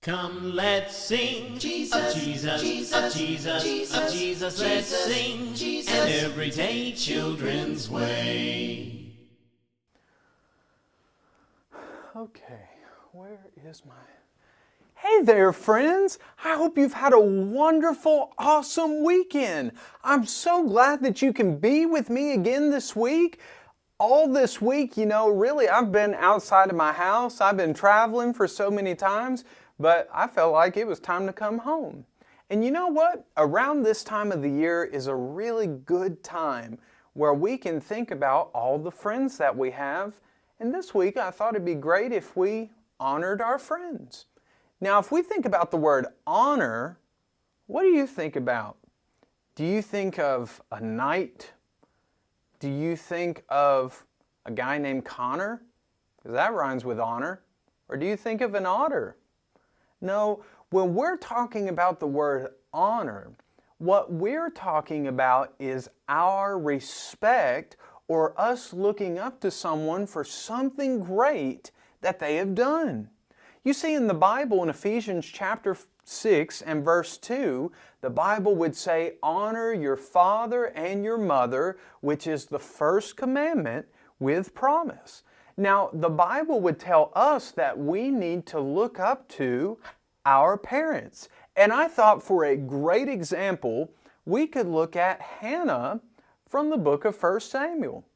Come, let's sing Jesus, Jesus, Jesus, Jesus, Jesus, let's sing Jesus, an everyday children's way. Okay, where is my... Hey there, friends! I hope you've had a wonderful, awesome weekend. I'm so glad that you can be with me again this week. All this week, really, I've been outside of my house. I've been traveling for so many times, but I felt like it was time to come home. And you know what? Around this time of the year is a really good time where we can think about all the friends that we have. And this week, I thought it'd be great if we honored our friends. Now, if we think about the word honor, what do you think about? Do you think of a knight? Do you think of a guy named Connor? Because that rhymes with honor. Or do you think of an otter? No, when we're talking about the word honor, what we're talking about is our respect or us looking up to someone for something great that they have done. You see, in the Bible, in Ephesians chapter 6 and verse 2, the Bible would say, honor your father and your mother, which is the first commandment with promise. Now, the Bible would tell us that we need to look up to our parents. And I thought for a great example, we could look at Hannah from the book of 1 Samuel.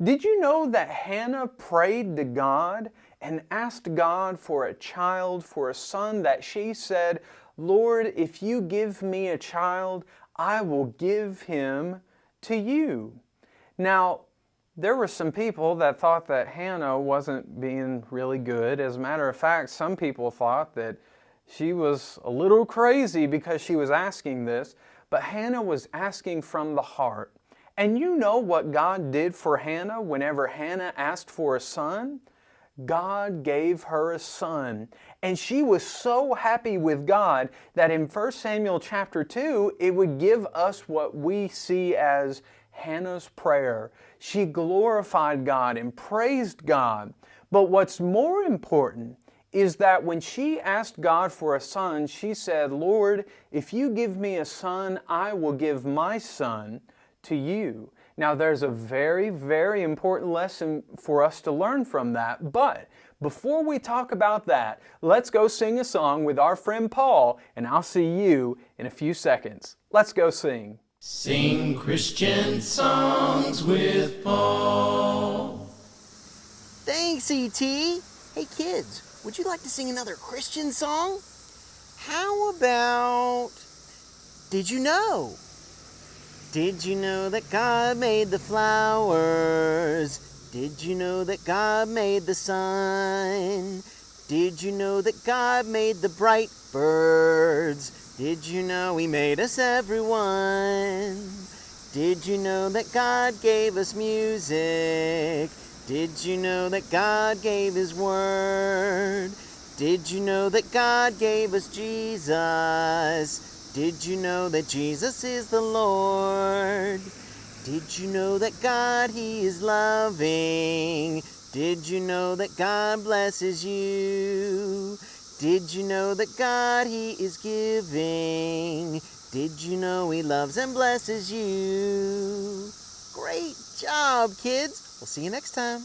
Did you know that Hannah prayed to God and asked God for a child, for a son, that she said, Lord, if you give me a child, I will give him to you. Now, there were some people that thought that Hannah wasn't being really good. As a matter of fact, some people thought that she was a little crazy because she was asking this, but Hannah was asking from the heart. And you know what God did for Hannah whenever Hannah asked for a son? God gave her a son. And she was so happy with God that in 1 Samuel chapter 2, it would give us what we see as Hannah's prayer. She glorified God and praised God. But what's more important is that when she asked God for a son, she said, Lord, if you give me a son, I will give my son to you. Now, there's a very, very important lesson for us to learn from that. But before we talk about that, let's go sing a song with our friend Paul, and I'll see you in a few seconds. Let's go sing. Sing Christian songs with Paul. Thanks, E.T. Hey, kids, would you like to sing another Christian song? How about Did You Know? Did you know that God made the flowers? Did you know that God made the sun? Did you know that God made the bright birds? Did you know He made us everyone? Did you know that God gave us music? Did you know that God gave His word? Did you know that God gave us Jesus? Did you know that Jesus is the Lord? Did you know that God, He is loving? Did you know that God blesses you? Did you know that God, He is giving? Did you know He loves and blesses you? Great job, kids. We'll see you next time.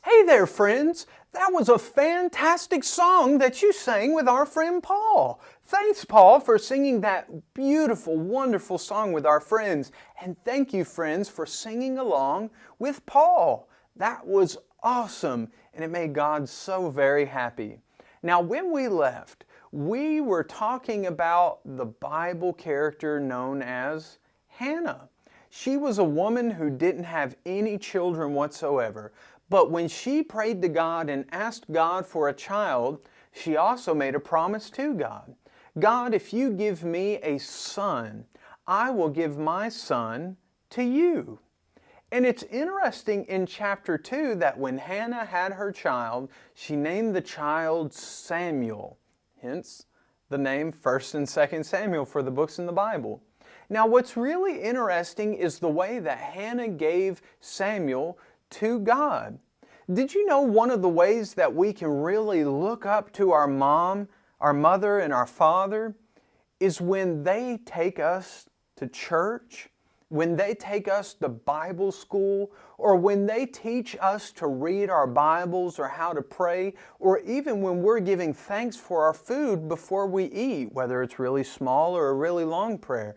Hey there, friends! That was a fantastic song that you sang with our friend Paul. Thanks, Paul, for singing that beautiful, wonderful song with our friends. And thank you, friends, for singing along with Paul. That was awesome, and it made God so very happy. Now, when we left, we were talking about the Bible character known as Hannah. She was a woman who didn't have any children whatsoever. But when she prayed to God and asked God for a child, she also made a promise to God. God, if you give me a son, I will give my son to you. And it's interesting in chapter 2 that when Hannah had her child, she named the child Samuel. Hence the name 1st and 2nd Samuel for the books in the Bible. Now, what's really interesting is the way that Hannah gave Samuel to God. Did you know one of the ways that we can really look up to our mom, our mother, and our father is when they take us to church, when they take us to Bible school, or when they teach us to read our Bibles or how to pray, or even when we're giving thanks for our food before we eat, whether it's really small or a really long prayer.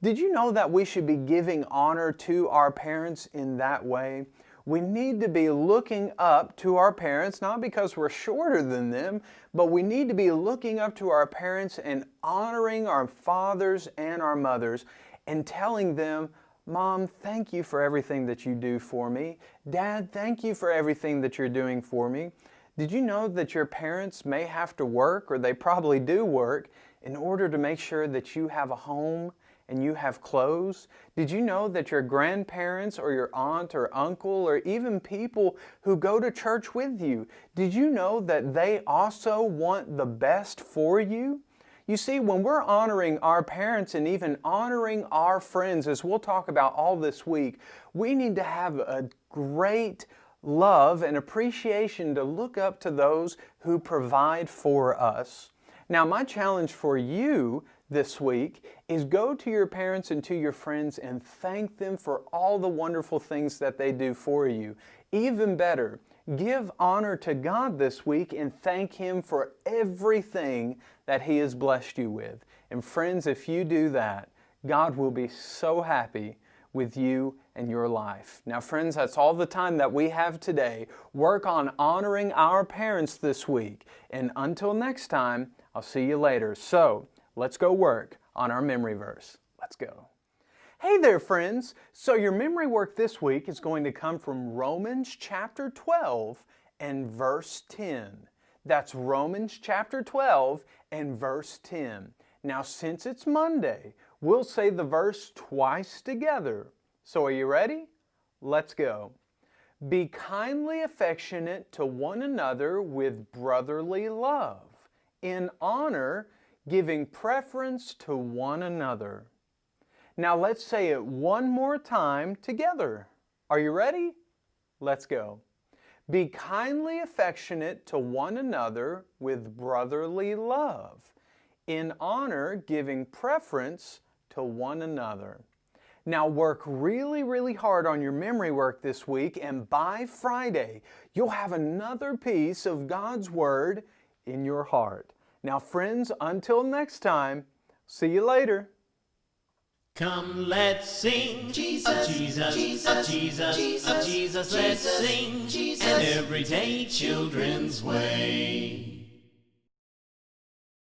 Did you know that we should be giving honor to our parents in that way? We need to be looking up to our parents, not because we're shorter than them, but we need to be looking up to our parents and honoring our fathers and our mothers and telling them, Mom, thank you for everything that you do for me. Dad, thank you for everything that you're doing for me. Did you know that your parents may have to work, or they probably do work, in order to make sure that you have a home and you have clothes? Did you know that your grandparents or your aunt or uncle or even people who go to church with you, did you know that they also want the best for you? You see, when we're honoring our parents and even honoring our friends, as we'll talk about all this week, we need to have a great love and appreciation to look up to those who provide for us. Now, my challenge for you this week is go to your parents and to your friends and thank them for all the wonderful things that they do for you. Even better, give honor to God this week and thank Him for everything that He has blessed you with. And friends, if you do that, God will be so happy with you and your life. Now friends, that's all the time that we have today. Work on honoring our parents this week. And until next time, I'll see you later. So, let's go work on our memory verse. Let's go. Hey there, friends. So your memory work this week is going to come from Romans chapter 12 and verse 10. That's Romans chapter 12 and verse 10. Now, since it's Monday, we'll say the verse twice together. So are you ready? Let's go. Be kindly affectionate to one another with brotherly love, in honor, giving preference to one another. Now let's say it one more time together. Are you ready? Let's go. Be kindly affectionate to one another with brotherly love, in honor, giving preference to one another. Now work really, really hard on your memory work this week, and by Friday, you'll have another piece of God's Word in your heart. Now friends, until next time, see you later. Come, let's sing Jesus, Jesus, Jesus, Jesus, Jesus. Let's sing an everyday children's way.